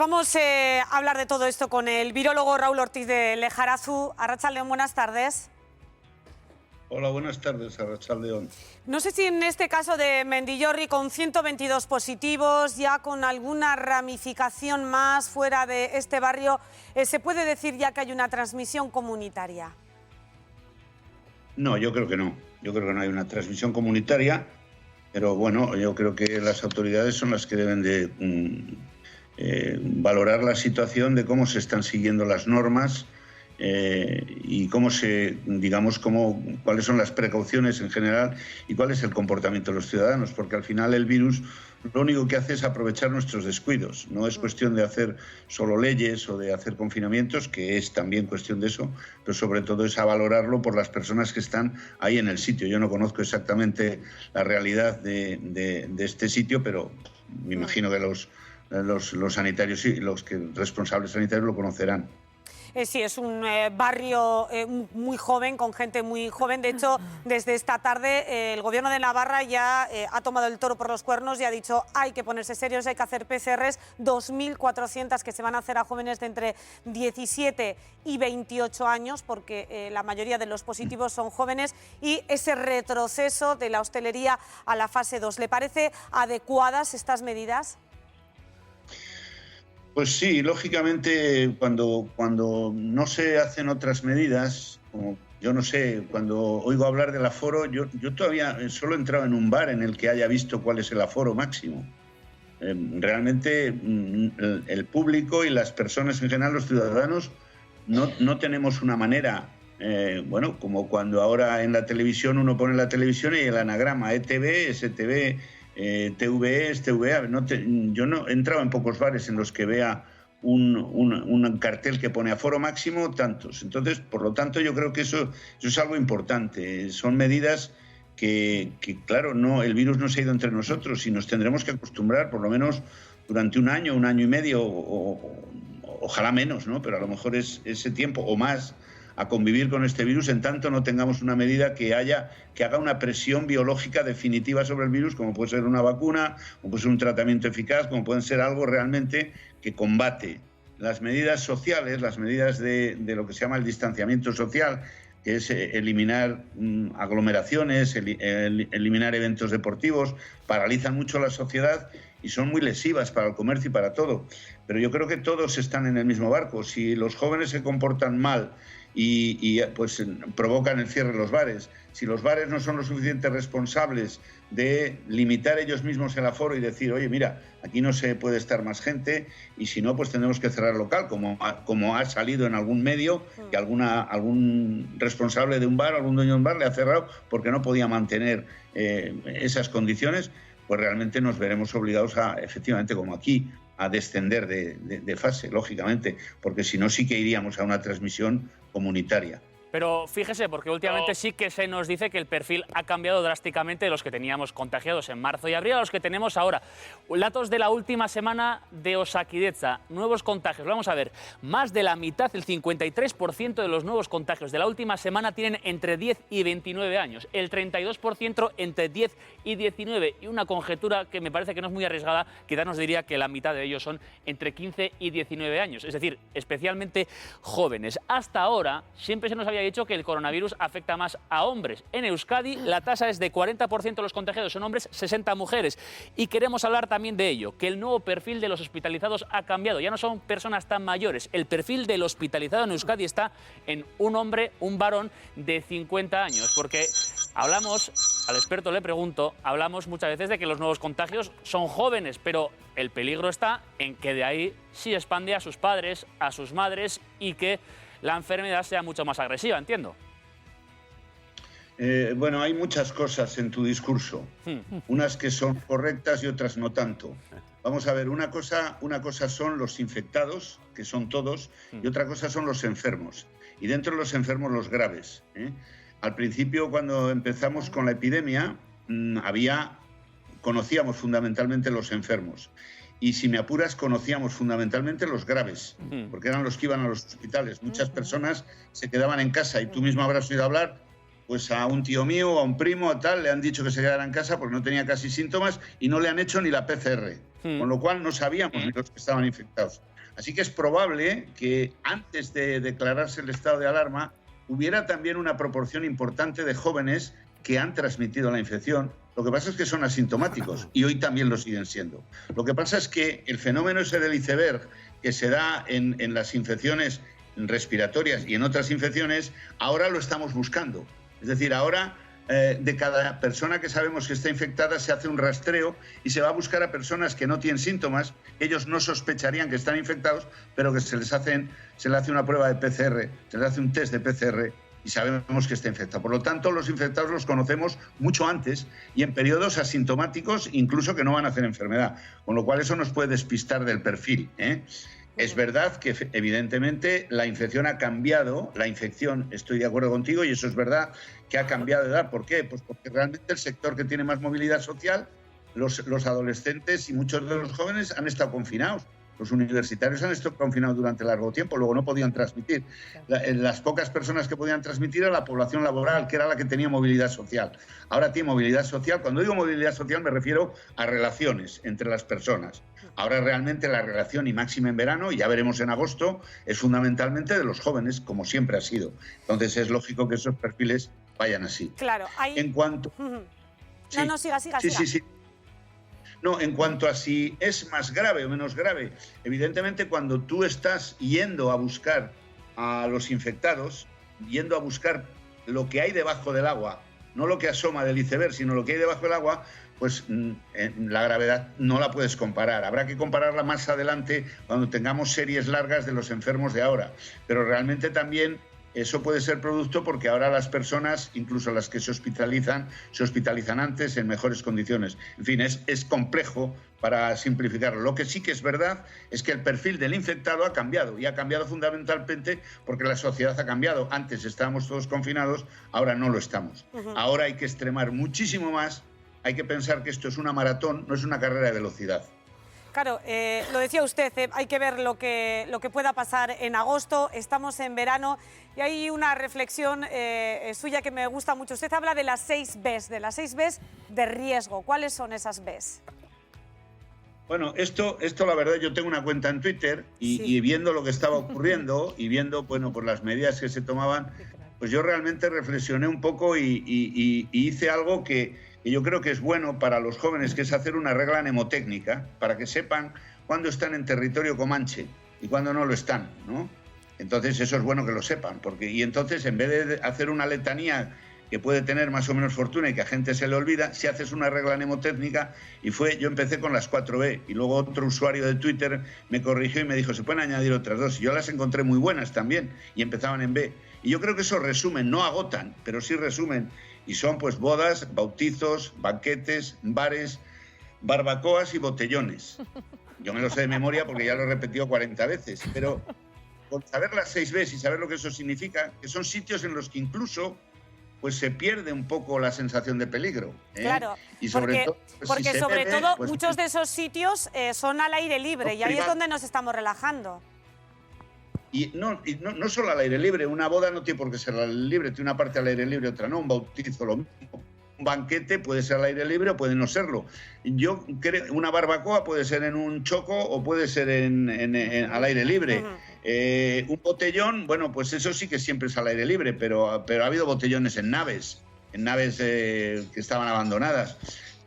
Vamos a hablar de todo esto con el virólogo Raúl Ortiz de Lejarazu. Arratsaldeon, buenas tardes. Hola, buenas tardes, Arratsaldeon. No sé si en este caso de Mendillorri, con 122 positivos, ya con alguna ramificación más fuera de este barrio, ¿se puede decir ya que hay una transmisión comunitaria? No, yo creo que no. Yo creo que no hay una transmisión comunitaria, pero bueno, yo creo que las autoridades son las que deben de valorar la situación de cómo se están siguiendo las normas y cuáles son las precauciones en general y cuál es el comportamiento de los ciudadanos, porque al final el virus lo único que hace es aprovechar nuestros descuidos. No es cuestión de hacer solo leyes o de hacer confinamientos, que es también cuestión de eso, pero sobre todo es a valorarlo por las personas que están ahí en el sitio. Yo no conozco exactamente la realidad de este sitio, pero me imagino que los sanitarios y los responsables sanitarios lo conocerán. Sí, es un barrio muy joven, con gente muy joven. De hecho, desde esta tarde el Gobierno de Navarra ya ha tomado el toro por los cuernos y ha dicho hay que ponerse serios, hay que hacer PCRs, 2.400 que se van a hacer a jóvenes de entre 17 y 28 años, porque la mayoría de los positivos son jóvenes, y ese retroceso de la hostelería a la fase 2. ¿Le parece adecuadas estas medidas? Pues sí, lógicamente cuando no se hacen otras medidas, como yo no sé, cuando oigo hablar del aforo, yo todavía solo he entrado en un bar en el que haya visto cuál es el aforo máximo. Realmente el público y las personas en general, los ciudadanos, no tenemos una manera, como cuando ahora en la televisión uno pone la televisión y el anagrama ETV, STV, TVE, TVA. Yo no he entrado en pocos bares en los que vea un cartel que pone aforo máximo tantos. Entonces, por lo tanto, yo creo que eso es algo importante. Son medidas que claro, el virus no se ha ido entre nosotros y nos tendremos que acostumbrar por lo menos durante un año y medio, ojalá menos, ¿no? Pero a lo mejor es ese tiempo o más, a convivir con este virus, en tanto no tengamos una medida que haga una presión biológica definitiva sobre el virus, como puede ser una vacuna, como puede ser un tratamiento eficaz, como puede ser algo realmente que combate. Las medidas sociales, las medidas de lo que se llama el distanciamiento social, que es eliminar aglomeraciones, eliminar eventos deportivos, paralizan mucho la sociedad y son muy lesivas para el comercio y para todo. Pero yo creo que todos están en el mismo barco. Si los jóvenes se comportan mal y pues provocan el cierre de los bares, si los bares no son lo suficientemente responsables de limitar ellos mismos el aforo y decir, oye, mira, aquí no se puede estar más gente, y si no, pues tendremos que cerrar el local, como ha salido en algún medio, que algún responsable de un bar, algún dueño de un bar le ha cerrado porque no podía mantener esas condiciones, pues realmente nos veremos obligados efectivamente, como aquí, a descender de fase, lógicamente, porque si no sí que iríamos a una transmisión comunitaria. Pero fíjese, porque últimamente sí que se nos dice que el perfil ha cambiado drásticamente de los que teníamos contagiados en marzo y abril a los que tenemos ahora. Datos de la última semana de Osakidetza, nuevos contagios. Vamos a ver, más de la mitad, el 53% de los nuevos contagios de la última semana tienen entre 10 y 29 años. El 32% entre 10 y 19. Y una conjetura que me parece que no es muy arriesgada, quizás nos diría que la mitad de ellos son entre 15 y 19 años. Es decir, especialmente jóvenes. Hasta ahora siempre se nos había dicho que el coronavirus afecta más a hombres. En Euskadi la tasa es de 40% de los contagiados son hombres, 60 mujeres. Y queremos hablar también de ello, que el nuevo perfil de los hospitalizados ha cambiado. Ya no son personas tan mayores. El perfil del hospitalizado en Euskadi está en un hombre, un varón de 50 años. Porque hablamos, al experto le pregunto, hablamos muchas veces de que los nuevos contagios son jóvenes, pero el peligro está en que de ahí sí expande a sus padres, a sus madres y que la enfermedad sea mucho más agresiva, entiendo. Bueno, hay muchas cosas en tu discurso, unas que son correctas y otras no tanto. Vamos a ver, una cosa son los infectados, que son todos, y otra cosa son los enfermos. Y dentro de los enfermos, los graves. Al principio, cuando empezamos con la epidemia, conocíamos fundamentalmente los enfermos. Y si me apuras, conocíamos fundamentalmente los graves, porque eran los que iban a los hospitales. Muchas personas se quedaban en casa y tú mismo habrás oído hablar, pues a un tío mío, a un primo, a tal, le han dicho que se quedara en casa porque no tenía casi síntomas y no le han hecho ni la PCR. con lo cual no sabíamos ni los que estaban infectados. Así que es probable que antes de declararse el estado de alarma hubiera también una proporción importante de jóvenes que han transmitido la infección. Lo que pasa es que son asintomáticos y hoy también lo siguen siendo. Lo que pasa es que el fenómeno ese del iceberg que se da en las infecciones respiratorias y en otras infecciones, ahora lo estamos buscando. Es decir, ahora de cada persona que sabemos que está infectada se hace un rastreo y se va a buscar a personas que no tienen síntomas, ellos no sospecharían que están infectados, pero que se le hace una prueba de PCR, se les hace un test de PCR y sabemos que está infectado. Por lo tanto, los infectados los conocemos mucho antes y en periodos asintomáticos, incluso que no van a hacer enfermedad, con lo cual eso nos puede despistar del perfil, ¿eh? Es verdad que evidentemente la infección ha cambiado, estoy de acuerdo contigo, y eso es verdad que ha cambiado de edad. ¿Por qué? Pues porque realmente el sector que tiene más movilidad social, los adolescentes y muchos de los jóvenes han estado confinados. Los universitarios han estado confinados durante largo tiempo, luego no podían transmitir. Las pocas personas que podían transmitir a la población laboral, que era la que tenía movilidad social. Ahora tiene movilidad social. Cuando digo movilidad social me refiero a relaciones entre las personas. Ahora realmente la relación, y máxima en verano, y ya veremos en agosto, es fundamentalmente de los jóvenes, como siempre ha sido. Entonces es lógico que esos perfiles vayan así. Claro, hay... En cuanto... Sí. No, siga. Sí. No, en cuanto a si es más grave o menos grave, evidentemente cuando tú estás yendo a buscar a los infectados, yendo a buscar lo que hay debajo del agua, no lo que asoma del iceberg, sino lo que hay debajo del agua, pues la gravedad no la puedes comparar. Habrá que compararla más adelante cuando tengamos series largas de los enfermos de ahora. Pero realmente también eso puede ser producto porque ahora las personas, incluso las que se hospitalizan antes en mejores condiciones. En fin, es complejo para simplificarlo. Lo que sí que es verdad es que el perfil del infectado ha cambiado, y ha cambiado fundamentalmente porque la sociedad ha cambiado. Antes estábamos todos confinados, ahora no lo estamos. Ahora hay que extremar muchísimo más, hay que pensar que esto es una maratón, no es una carrera de velocidad. Claro, lo decía usted, hay que ver lo que pueda pasar en agosto, estamos en verano y hay una reflexión suya que me gusta mucho. Usted habla de las 6 Bs, de riesgo. ¿Cuáles son esas Bs? Bueno, esto la verdad, yo tengo una cuenta en Twitter y viendo lo que estaba ocurriendo y viendo, bueno, pues las medidas que se tomaban, pues yo realmente reflexioné un poco y hice algo que yo creo que es bueno para los jóvenes, que es hacer una regla mnemotécnica para que sepan cuándo están en territorio comanche y cuándo no lo están, ¿no? Entonces eso es bueno que lo sepan, y entonces en vez de hacer una letanía que puede tener más o menos fortuna y que a gente se le olvida, si haces una regla mnemotécnica, yo empecé con las 4B y luego otro usuario de Twitter me corrigió y me dijo, se pueden añadir otras 2, y yo las encontré muy buenas también y empezaban en B. Y yo creo que eso resumen, no agotan, pero sí resumen, y son pues bodas, bautizos, banquetes, bares, barbacoas y botellones. Yo me lo sé de memoria porque ya lo he repetido 40 veces, pero con saber las 6 Bs y saber lo que eso significa, que son sitios en los que incluso pues se pierde un poco la sensación de peligro, ¿eh? Claro, y sobre porque sobre todo muchos de esos sitios son al aire libre y ahí es donde nos estamos relajando. Y no solo al aire libre, una boda no tiene por qué ser al aire libre, tiene una parte al aire libre, otra no, un bautizo lo mismo. Un banquete puede ser al aire libre o puede no serlo. Yo creo una barbacoa puede ser en un choco o puede ser al aire libre. Un botellón, bueno, pues eso sí que siempre es al aire libre, pero ha habido botellones en naves que estaban abandonadas.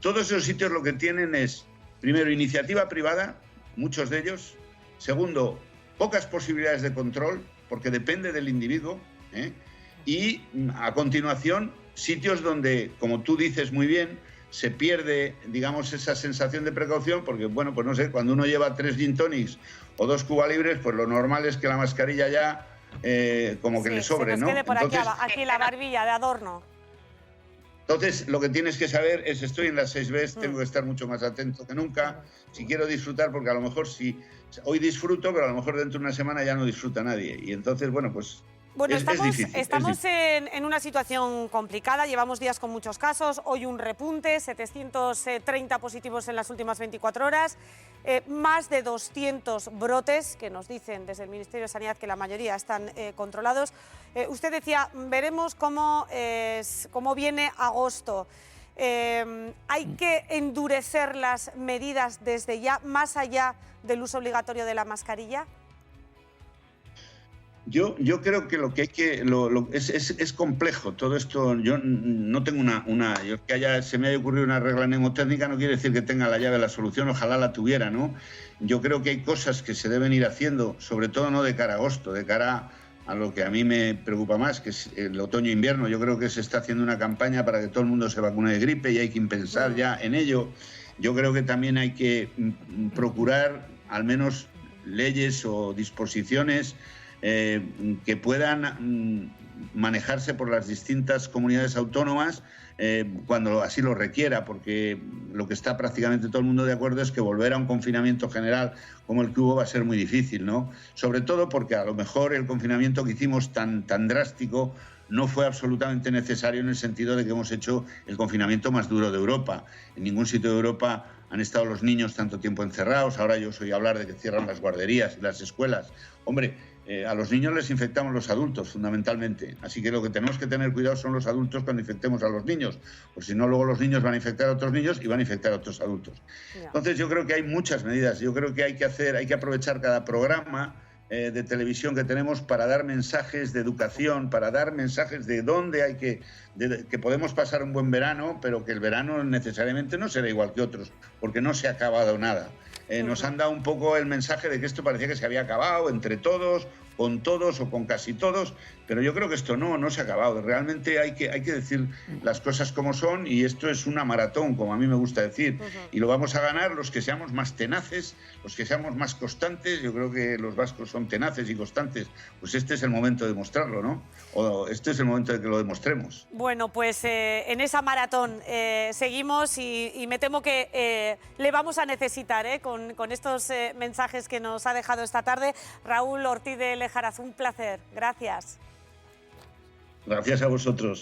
Todos esos sitios lo que tienen es, primero, iniciativa privada, muchos de ellos. Segundo, pocas posibilidades de control, porque depende del individuo, ¿eh? Y a continuación, sitios donde, como tú dices muy bien, se pierde, digamos, esa sensación de precaución, porque, bueno, pues no sé, cuando uno lleva 3 gin tonics o 2 Cuba Libres, pues lo normal es que la mascarilla ya como que le sobre, se nos quede por aquí la barbilla de adorno. Entonces, lo que tienes que saber es, estoy en las 6 Bs, tengo que estar mucho más atento que nunca, si quiero disfrutar, porque a lo mejor hoy disfruto, pero a lo mejor dentro de una semana ya no disfruta nadie. Y entonces, bueno, pues Bueno, es difícil. Estamos en una situación complicada, llevamos días con muchos casos, hoy un repunte, 730 positivos en las últimas 24 horas, más de 200 brotes, que nos dicen desde el Ministerio de Sanidad que la mayoría están controlados. Usted decía, veremos cómo viene agosto. ¿Hay que endurecer las medidas desde ya, más allá del uso obligatorio de la mascarilla? Yo creo que lo que hay que... es complejo todo esto. Yo no tengo se me haya ocurrido una regla mnemotécnica no quiere decir que tenga la llave de la solución, ojalá la tuviera, ¿no? Yo creo que hay cosas que se deben ir haciendo, sobre todo no de cara a agosto, de cara a lo que a mí me preocupa más, que es el otoño-invierno. Yo creo que se está haciendo una campaña para que todo el mundo se vacune de gripe y hay que pensar ya en ello. Yo creo que también hay que procurar al menos leyes o disposiciones que puedan manejarse por las distintas comunidades autónomas cuando así lo requiera, porque lo que está prácticamente todo el mundo de acuerdo es que volver a un confinamiento general como el que hubo va a ser muy difícil, ¿no? Sobre todo porque a lo mejor el confinamiento que hicimos tan drástico no fue absolutamente necesario en el sentido de que hemos hecho el confinamiento más duro de Europa. En ningún sitio de Europa han estado los niños tanto tiempo encerrados. Ahora yo oí hablar de que cierran las guarderías y las escuelas. Hombre, a los niños les infectamos los adultos, fundamentalmente. Así que lo que tenemos que tener cuidado son los adultos cuando infectemos a los niños. Porque si no, luego los niños van a infectar a otros niños y van a infectar a otros adultos. Entonces yo creo que hay muchas medidas. Yo creo que hay que aprovechar cada programa de televisión que tenemos para dar mensajes de educación, para dar mensajes de dónde hay que podemos pasar un buen verano, pero que el verano necesariamente no será igual que otros, porque no se ha acabado nada. Nos han dado un poco el mensaje de que esto parecía que se había acabado entre todos, con todos o con casi todos, pero yo creo que esto no se ha acabado. Realmente hay que decir las cosas como son y esto es una maratón, como a mí me gusta decir, y lo vamos a ganar los que seamos más tenaces, los que seamos más constantes. Yo creo que los vascos son tenaces y constantes, pues este es el momento de demostrarlo, ¿no? O este es el momento de que lo demostremos. Bueno, pues en esa maratón seguimos y me temo que le vamos a necesitar con estos mensajes que nos ha dejado esta tarde. Raúl Ortiz de Lejaraz, un placer. Gracias. Gracias a vosotros.